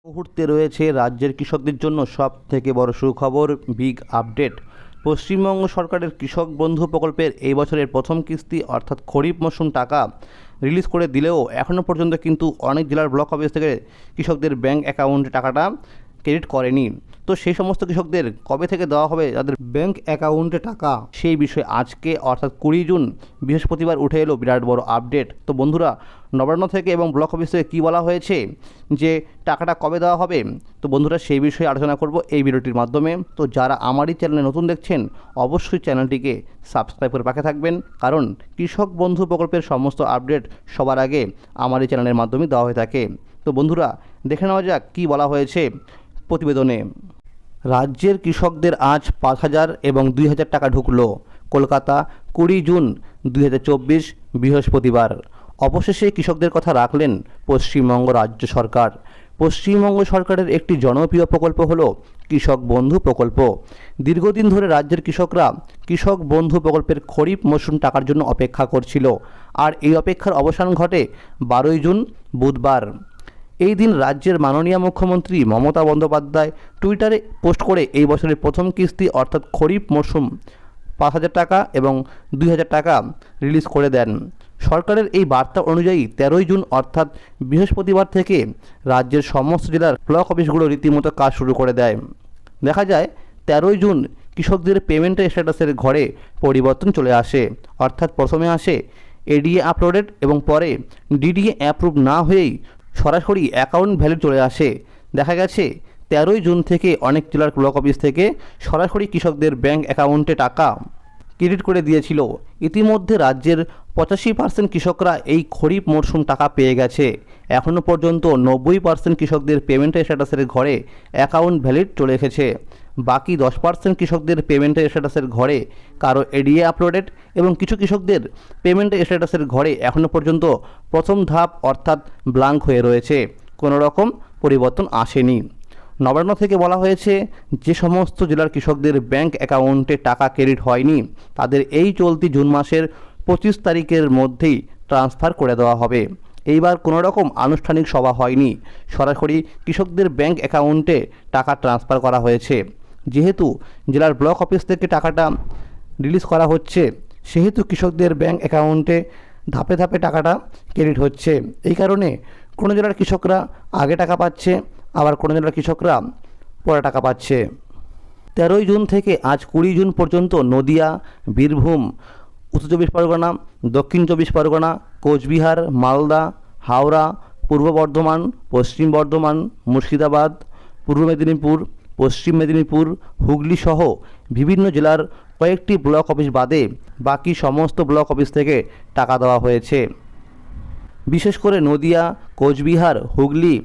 মুহূর্তে রয়েছে রাজ্যের কৃষকদের জন্য সবথেকে বড় সুখবর, বিগ আপডেট। পশ্চিমবঙ্গ সরকারের কৃষক বন্ধু প্রকল্পের এই বছরের প্রথম কিস্তি অর্থাৎ খরিফ মরশুম টাকা রিলিজ করে দিলেও এখনও পর্যন্ত কিন্তু অনেক জেলার ব্লক অফিস থেকে কৃষকদের ব্যাংক অ্যাকাউন্টে টাকাটা ক্রেডিট করেনি। তো সেই সমস্ত কৃষকদের কবে থেকে দেওয়া হবে যাদের ব্যাংক অ্যাকাউন্টে টাকা, সেই বিষয়ে আজকে অর্থাৎ 20 জুন বৃহস্পতিবার উঠে এলো বিরাট বড় আপডেট। তো বন্ধুরা, নবান্ন থেকে এবং ব্লক অফিস থেকে কী বলা হয়েছে, যে টাকাটা কবে দেওয়া হবে, তো বন্ধুরা সেই বিষয়ে আলোচনা করব এই ভিডিওটির মাধ্যমে। তো যারা আমারই চ্যানেলে নতুন দেখছেন অবশ্যই চ্যানেলটিকে সাবস্ক্রাইব করে পাশে থাকবেন, কারণ কৃষক বন্ধু প্রকল্পের সমস্ত আপডেট সবার আগে আমারই চ্যানেলের মাধ্যমে দেওয়া হয়ে থাকে। তো বন্ধুরা, দেখে নেওয়া যাক কী বলা হয়েছে প্রতিবেদনে। রাজ্যের কৃষকদের আজ 5,000 এবং 2,000 টাকা ঢুকলো। কলকাতা, 20 জুন 2024 বৃহস্পতিবার। অবশেষে কৃষকদের কথা রাখলেন পশ্চিমবঙ্গ রাজ্য সরকার। পশ্চিমবঙ্গ সরকারের একটি জনপ্রিয় প্রকল্প হলো কৃষক বন্ধু প্রকল্প। দীর্ঘদিন ধরে রাজ্যের কৃষকরা কৃষক বন্ধু প্রকল্পের খরিফ মরশুম টাকার জন্য অপেক্ষা করছিল, আর এই অপেক্ষার অবসান ঘটে 12 জুন বুধবার। এই দিন রাজ্যের মাননীয় মুখ্যমন্ত্রী মমতা বন্দ্যোপাধ্যায় টুইটারে পোস্ট করে এই বছরের প্রথম কিস্তি অর্থাৎ খরিফ মরশুম 5,000 টাকা এবং 2,000 টাকা রিলিজ করে দেন। সরকারের এই বার্তা অনুযায়ী 13 জুন অর্থাৎ বৃহস্পতিবার থেকে রাজ্যের সমস্ত জেলার ব্লক অফিসগুলো রীতিমতো কাজ শুরু করে দেয়। দেখা যায় 13 জুন কৃষকদের পেমেন্টের স্ট্যাটাসের ঘরে পরিবর্তন চলে আসে, অর্থাৎ প্রথমে আসে এডিএ আপলোডেড এবং পরে ডিডিএ অ্যাপ্রুভ না হয়েই সরাসরি অ্যাকাউন্ট ভ্যালু চলে আসে। দেখা গেছে 13 জুন থেকে অনেক জেলার ব্লক অফিস থেকে সরাসরি কৃষকদের ব্যাংক অ্যাকাউন্টে টাকা ক্রেডিট করে দিয়েছিল। ইতিমধ্যে রাজ্যের 85% কৃষকরা এই খরিফ মরশুম টাকা পেয়ে গেছে। এখনও পর্যন্ত 90% কৃষকদের পেমেন্টের স্ট্যাটাসের ঘরে অ্যাকাউন্ট ভ্যালিড চলে এসেছে। বাকি 10% কৃষকদের পেমেন্টের স্ট্যাটাসের ঘরে কারো এডিএ আপলোডেড এবং কিছু কৃষকদের পেমেন্টের স্ট্যাটাসের ঘরে এখনও পর্যন্ত প্রথম ধাপ অর্থাৎ ব্ল্যাঙ্ক হয়ে রয়েছে, কোনো রকম পরিবর্তন আসেনি। নবান্ন থেকে বলা হয়েছে, যে সমস্ত জেলার কৃষকদের ব্যাংক অ্যাকাউন্টে টাকা ক্রেডিট হয়নি তাদের এই চলতি জুন মাসের 25 তারিখের মধ্যেই ট্রান্সফার করে দেওয়া হবে। এইবার কোনো রকম আনুষ্ঠানিক সভা হয়নি, সরাসরি কৃষকদের ব্যাংক অ্যাকাউন্টে টাকা ট্রান্সফার করা হয়েছে। যেহেতু জেলার ব্লক অফিস থেকে টাকাটা রিলিজ করা হচ্ছে, সেহেতু কৃষকদের ব্যাংক অ্যাকাউন্টে ধাপে ধাপে টাকাটা ক্রেডিট হচ্ছে। এই কারণে কোনো জেলার কৃষকরা আগে টাকা পাচ্ছে, আবার কোনো জেলার কৃষকরা পরে টাকা পাচ্ছে। 13 জুন থেকে আজ 20 জুন পর্যন্ত নদিয়া, বীরভূম, উত্তর 24 পরগনা, দক্ষিণ 24 পরগনা, কোচবিহার, মালদা, হাওড়া, পূর্ব বর্ধমান, পশ্চিম বর্ধমান, মুর্শিদাবাদ, পূর্ব মেদিনীপুর, পশ্চিম মেদিনীপুর, হুগলি সহ বিভিন্ন জেলার কয়েকটি ব্লক অফিস বাদে বাকি সমস্ত ব্লক অফিস থেকে টাকা দেওয়া হয়েছে। বিশেষ করে নদিয়া, কোচবিহার, হুগলি,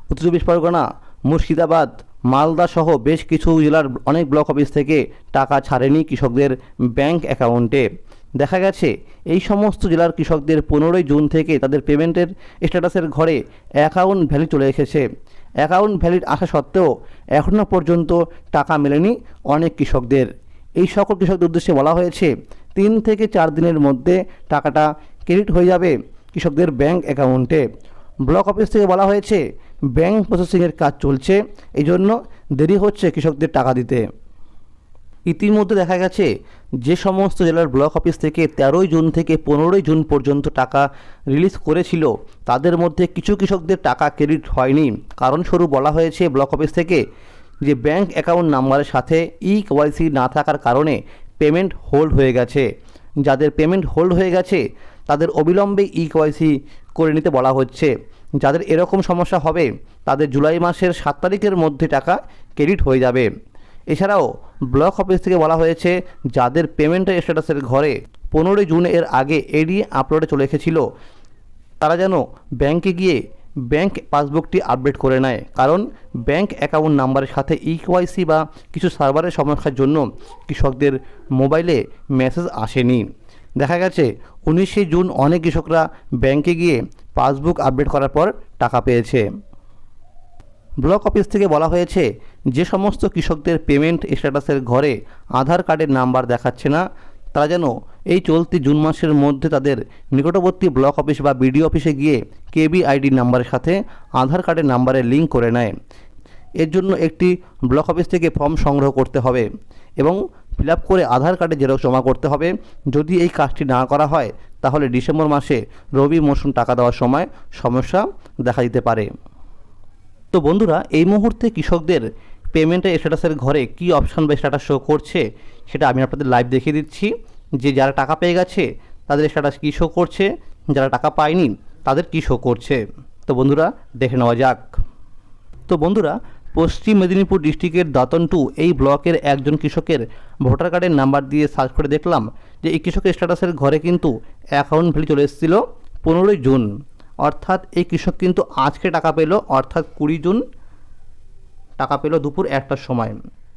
উত্তর 24 পরগনা, মুর্শিদাবাদ, মালদা সহ বেশ কিছু জেলার অনেক ব্লক অফিস থেকে টাকা ছাড়েনি কৃষকদের ব্যাংক অ্যাকাউন্টে। দেখা গেছে এই সমস্ত জেলার কৃষকদের 15 জুন থেকে তাদের পেমেন্টের স্ট্যাটাসের ঘরে অ্যাকাউন্ট ভ্যালিড চলে এসেছে। অ্যাকাউন্ট ভ্যালিড আসা সত্ত্বেও এখনও পর্যন্ত টাকা মেলেনি অনেক কৃষকদের। এই সকল কৃষকদের উদ্দেশ্যে বলা হয়েছে 3 থেকে 4 দিনের মধ্যে টাকাটা ক্রেডিট হয়ে যাবে কৃষকদের ব্যাংক অ্যাকাউন্টে। ব্লক অফিস থেকে বলা হয়েছে ব্যাংক প্রসেসিংয়ের কাজ চলছে, এই জন্য দেরি হচ্ছে কৃষকদের টাকা দিতে। ইতিমধ্যে দেখা গেছে যে সমস্ত জেলার ব্লক অফিস থেকে 13 জুন থেকে 15 জুন পর্যন্ত টাকা রিলিজ করেছিল, তাদের মধ্যে কিছু কৃষকদের টাকা ক্রেডিট হয়নি। কারণস্বরূপ বলা হয়েছে ব্লক অফিস থেকে যে ব্যাংক অ্যাকাউন্ট নাম্বারের সাথে ইকেওয়াইসি না থাকার কারণে পেমেন্ট হোল্ড হয়ে গেছে। যাদের পেমেন্ট হোল্ড হয়ে গেছে তাদের অবিলম্বে ইকেওয়াইসি করে নিতে বলা হচ্ছে। যাদের এরকম সমস্যা হবে তাদের জুলাই মাসের 7 তারিখের মধ্যে টাকা ক্রেডিট হয়ে যাবে। এছাড়াও ব্লক অফিস থেকে বলা হয়েছে যাদের পেমেন্টের স্ট্যাটাসের ঘরে 15 জুন এর আগে এডিএ আপলোডে চলে এসেছিল, তারা যেন ব্যাংকে গিয়ে ব্যাংক পাসবুকটি আপডেট করে নেয়, কারণ ব্যাংক অ্যাকাউন্ট নাম্বারের সাথে ইকেওয়াইসি বা কিছু সার্ভারের সমস্যার জন্য কৃষকদের মোবাইলে মেসেজ আসেনি। দেখা গেছে 19 জুন অনেক কৃষকরা ব্যাংকে গিয়ে পাসবুক আপডেট করার পর টাকা পেয়েছে। ব্লক অফিস থেকে বলা হয়েছে যে সমস্ত কৃষকদের পেমেন্ট স্ট্যাটাসের ঘরে আধার কার্ডের নাম্বার দেখাচ্ছে না, তারা যেন এই চলতি জুন মাসের মধ্যে তাদের নিকটবর্তী ব্লক অফিস বা বিডিও অফিসে গিয়ে কেবিআইডি নাম্বারের সাথে আধার কার্ডের নাম্বারে লিঙ্ক করে নেয়। এর জন্য একটি ব্লক অফিস থেকে ফর্ম সংগ্রহ করতে হবে এবং ফিল আপ করে আধার কার্ডে জেরক্স জমা করতে হবে। যদি এই কাজটি না করা হয় তাহলে ডিসেম্বর মাসে রবি মরশুম টাকা দেওয়ার সময় সমস্যা দেখা দিতে পারে। তো বন্ধুরা, এই মুহূর্তে কৃষকদের পেমেন্টের স্ট্যাটাসের ঘরে কী অপশান বা স্ট্যাটাস শো করছে সেটা আমি আপনাদের লাইভ দেখিয়ে দিচ্ছি। যে যারা টাকা পেয়ে গেছে তাদের স্ট্যাটাস কী শো করছে, যারা টাকা পায়নি তাদের কী শো করছে। তো বন্ধুরা, দেখে নেওয়া যাক। তো বন্ধুরা, পশ্চিম মেদিনীপুর ডিস্ট্রিক্টের দাতন 2 এই ব্লকের একজন কৃষকের ভোটার কার্ডের নাম্বার দিয়ে সার্চ করে দেখলাম যে এই কৃষকের স্ট্যাটাসের ঘরে কিন্তু অ্যাকাউন্ট ভ্যালু চলে এসেছিল 15ই জুন। অর্থাৎ এই কৃষক কিন্তু আজকে টাকা পেল, অর্থাৎ 20 জুন টাকা পেল দুপুর 1টার সময়।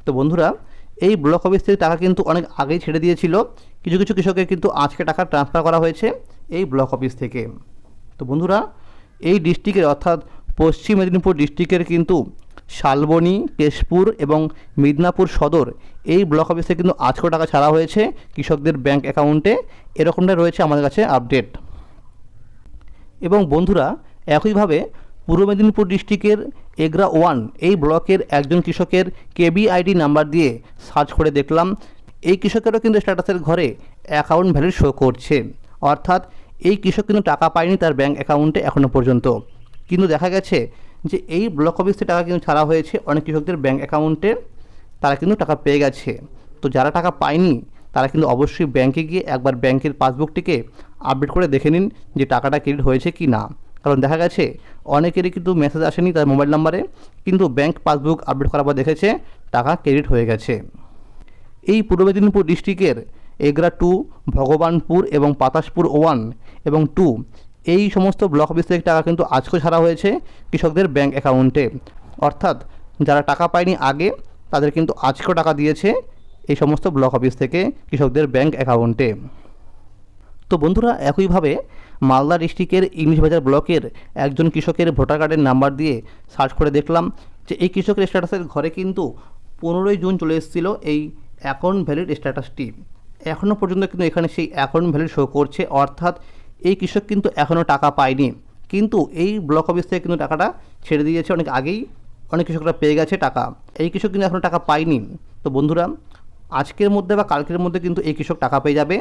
তো বন্ধুরা, এই ব্লক অফিস থেকে টাকা কিন্তু অনেক আগেই ছেড়ে দিয়েছিল। কিছু কিছু কৃষকের কিন্তু আজকে টাকা ট্রান্সফার করা হয়েছে এই ব্লক অফিস থেকে। তো বন্ধুরা, এই ডিস্ট্রিক্টের অর্থাৎ পশ্চিম মেদিনীপুর ডিস্ট্রিক্টের কিন্তু শালবনী, কেশপুর এবং মিদনাপুর সদর এই ব্লক অফিসে কিন্তু আজকেও টাকা ছাড়া হয়েছে কৃষকদের ব্যাংক অ্যাকাউন্টে। এরকমটা রয়েছে আমাদের কাছে আপডেট। এবং বন্ধুরা, একইভাবে পূর্ব মেদিনীপুর ডিস্ট্রিক্টের এগরা 1 এই ব্লকের একজন কৃষকের কেবিআইডি নাম্বার দিয়ে সার্চ করে দেখলাম এই কৃষকেরও কিন্তু স্ট্যাটাসের ঘরে অ্যাকাউন্ট ভ্যালু শো করছে। অর্থাৎ এই কৃষক কিন্তু টাকা পায়নি তার ব্যাংক অ্যাকাউন্টে এখনও পর্যন্ত, কিন্তু দেখা গেছে যে এই ব্লক অফিসে টাকা কিন্তু ছাড়া হয়েছে অনেক কৃষকদের ব্যাংক অ্যাকাউন্টে, তারা কিন্তু টাকা পেয়ে গেছে। তো যারা টাকা পায়নি তারা কিন্তু অবশ্যই ব্যাংকে গিয়ে একবার ব্যাংকের পাসবুকটিকে আপডেট করে দেখে নিন যে টাকাটা ক্রেডিট হয়েছে কি না। কারণ দেখা গেছে অনেকেরই কিন্তু মেসেজ আসেনি তার মোবাইল নাম্বারে, কিন্তু ব্যাংক পাসবুক আপডেট করার পর দেখেছে টাকা ক্রেডিট হয়ে গেছে। এই পূর্ব মেদিনীপুর ডিস্ট্রিক্টের এগরা 2, ভগবানপুর এবং পাতাসপুর 1 এবং 2 এই সমস্ত ব্লক অফিস থেকে টাকা কিন্তু আজকেও ছাড়া হয়েছে কৃষকদের ব্যাংক অ্যাকাউন্টে। অর্থাৎ যারা টাকা পায়নি আগে তাদের কিন্তু আজকেও টাকা দিয়েছে এই সমস্ত ব্লক অফিস থেকে কৃষকদের ব্যাংক অ্যাকাউন্টে। তো বন্ধুরা, একইভাবে মালদা ডিস্ট্রিক্টের ইংলিশ বাজার ব্লকের একজন কৃষকের ভোটার কার্ডের নাম্বার দিয়ে সার্চ করে দেখলাম যে এই কৃষকের স্ট্যাটাসের ঘরে কিন্তু 15ই জুন চলে এসেছিল এই অ্যাকাউন্ট ভ্যালিড স্ট্যাটাসটি। এখনও পর্যন্ত কিন্তু এখানে সেই অ্যাকাউন্ট ভ্যালিড শো করছে। অর্থাৎ এই কৃষক কিন্তু এখনও টাকা পায়নি, কিন্তু এই ব্লক অফিস থেকে কিন্তু টাকাটা ছেড়ে দিয়েছে অনেক আগেই, অনেক কৃষকরা পেয়ে গেছে টাকা। এই কৃষক কিন্তু এখনও টাকা পায়নি। তো বন্ধুরা, আজকের মধ্যে বা কালকের মধ্যে কিন্তু এই কৃষক টাকা পেয়ে যাবে।